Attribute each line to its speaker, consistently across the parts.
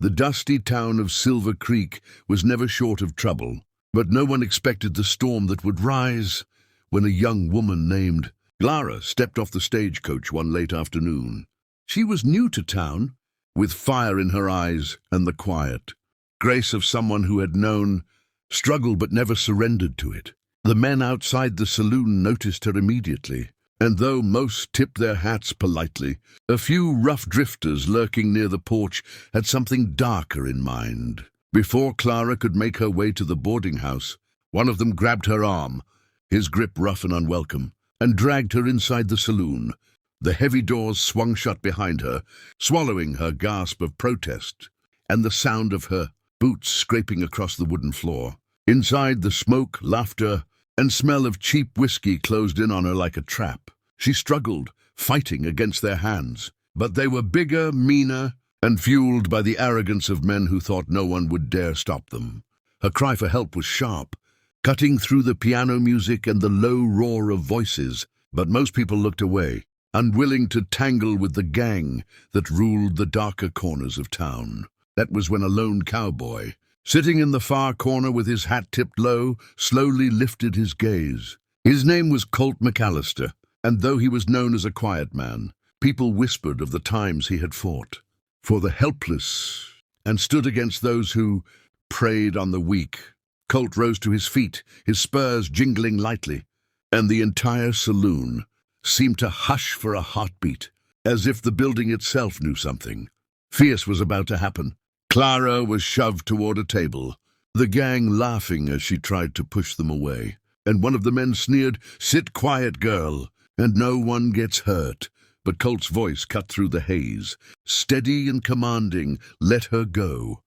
Speaker 1: The dusty town of Silver Creek was never short of trouble, but no one expected the storm that would rise when a young woman named Clara stepped off the stagecoach one late afternoon. She was new to town, with fire in her eyes and the quiet grace of someone who had known struggle but never surrendered to it. The men outside the saloon noticed her immediately, and though most tipped their hats politely, a few rough drifters lurking near the porch had something darker in mind. Before Clara could make her way to the boarding house, one of them grabbed her arm, his grip rough and unwelcome, and dragged her inside the saloon. The heavy doors swung shut behind her, swallowing her gasp of protest and the sound of her boots scraping across the wooden floor. Inside, the smoke, laughter, and smell of cheap whiskey closed in on her like a trap. She struggled, fighting against their hands, but they were bigger, meaner, and fueled by the arrogance of men who thought no one would dare stop them. Her cry for help was sharp, cutting through the piano music and the low roar of voices, but most people looked away, unwilling to tangle with the gang that ruled the darker corners of town. That was when a lone cowboy, sitting in the far corner with his hat tipped low, slowly lifted his gaze. His name was Colt McAllister, and though he was known as a quiet man, people whispered of the times he had fought for the helpless and stood against those who preyed on the weak. Colt rose to his feet, his spurs jingling lightly, and the entire saloon seemed to hush for a heartbeat, as if the building itself knew something fierce was about to happen. Clara was shoved toward a table, the gang laughing as she tried to push them away, and one of the men sneered, "Sit quiet, girl, and no one gets hurt." But Colt's voice cut through the haze, steady and commanding, "Let her go."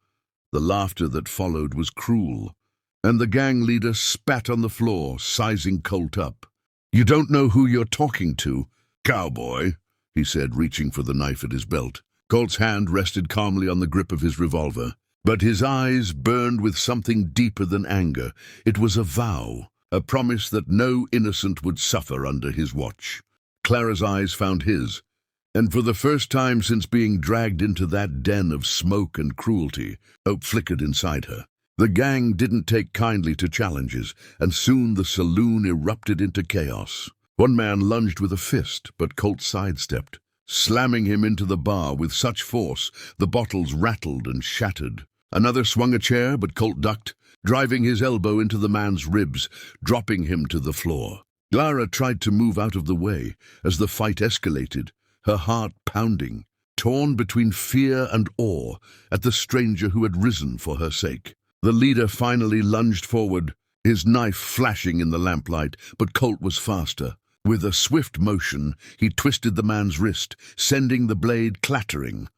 Speaker 1: The laughter that followed was cruel, and the gang leader spat on the floor, sizing Colt up. "You don't know who you're talking to, cowboy," he said, reaching for the knife at his belt. Colt's hand rested calmly on the grip of his revolver, but his eyes burned with something deeper than anger. It was a vow, a promise that no innocent would suffer under his watch. Clara's eyes found his, and for the first time since being dragged into that den of smoke and cruelty, hope flickered inside her. The gang didn't take kindly to challenges, and soon the saloon erupted into chaos. One man lunged with a fist, but Colt sidestepped, slamming him into the bar with such force the bottles rattled and shattered. Another swung a chair, but Colt ducked, driving his elbow into the man's ribs, dropping him to the floor. Clara tried to move out of the way as the fight escalated, her heart pounding, torn between fear and awe at the stranger who had risen for her sake. The leader finally lunged forward, his knife flashing in the lamplight, but Colt was faster. With a swift motion, he twisted the man's wrist, sending the blade clattering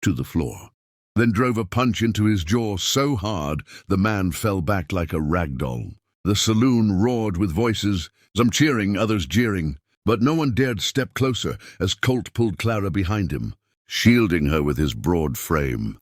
Speaker 1: to the floor, then drove a punch into his jaw so hard the man fell back like a rag doll. The saloon roared with voices, some cheering, others jeering, but no one dared step closer as Colt pulled Clara behind him, shielding her with his broad frame.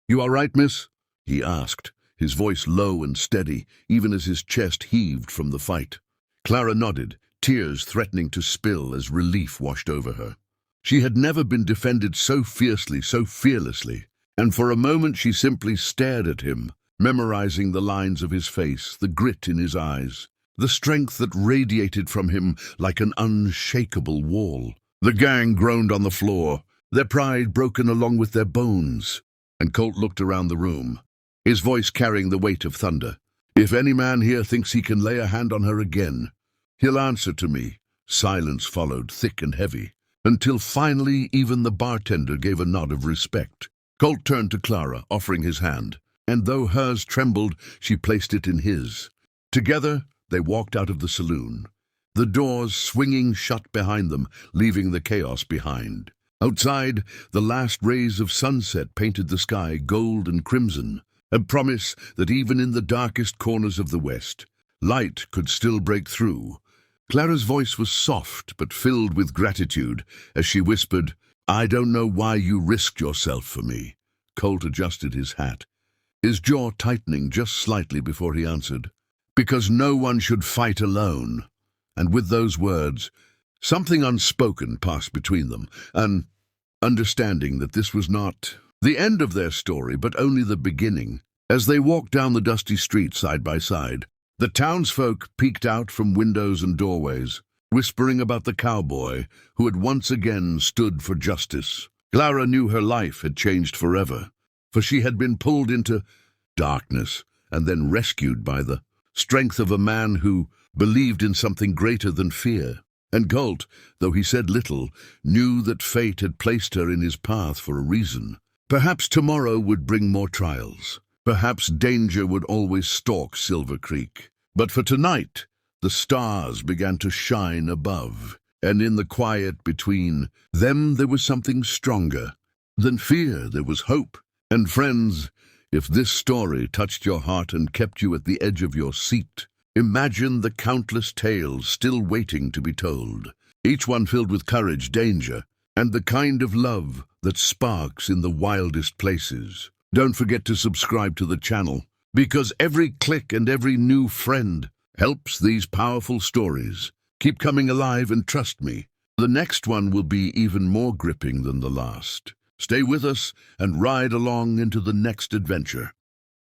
Speaker 1: "You all right, miss?" he asked, his voice low and steady, even as his chest heaved from the fight. Clara nodded, tears threatening to spill as relief washed over her. She had never been defended so fiercely, so fearlessly, and for a moment she simply stared at him, memorizing the lines of his face, the grit in his eyes, the strength that radiated from him like an unshakable wall. The gang groaned on the floor, their pride broken along with their bones, and Colt looked around the room, his voice carrying the weight of thunder. "If any man here thinks he can lay a hand on her again, he'll answer to me." Silence followed, thick and heavy, until finally even the bartender gave a nod of respect. Colt turned to Clara, offering his hand, and though hers trembled, she placed it in his. Together, they walked out of the saloon, the doors swinging shut behind them, leaving the chaos behind. Outside, the last rays of sunset painted the sky gold and crimson, a promise that even in the darkest corners of the West, light could still break through. Clara's voice was soft but filled with gratitude as she whispered, "I don't know why you risked yourself for me." Colt adjusted his hat, his jaw tightening just slightly before he answered, "Because no one should fight alone." And with those words, something unspoken passed between them, an understanding that this was not The end of their story, but only the beginning. As they walked down the dusty street side by side, the townsfolk peeked out from windows and doorways, whispering about the cowboy who had once again stood for justice. Clara knew her life had changed forever, for she had been pulled into darkness and then rescued by the strength of a man who believed in something greater than fear. And Galt, though he said little, knew that fate had placed her in his path for a reason. Perhaps tomorrow would bring more trials. Perhaps danger would always stalk Silver Creek. But for tonight, the stars began to shine above, and in the quiet between them there was something stronger than fear. There was hope. And friends, if this story touched your heart and kept you at the edge of your seat, imagine the countless tales still waiting to be told, each one filled with courage, danger, and the kind of love that sparks in the wildest places. Don't forget to subscribe to the channel, because every click and every new friend helps these powerful stories keep coming alive, and trust me, the next one will be even more gripping than the last. Stay with us and ride along into the next adventure.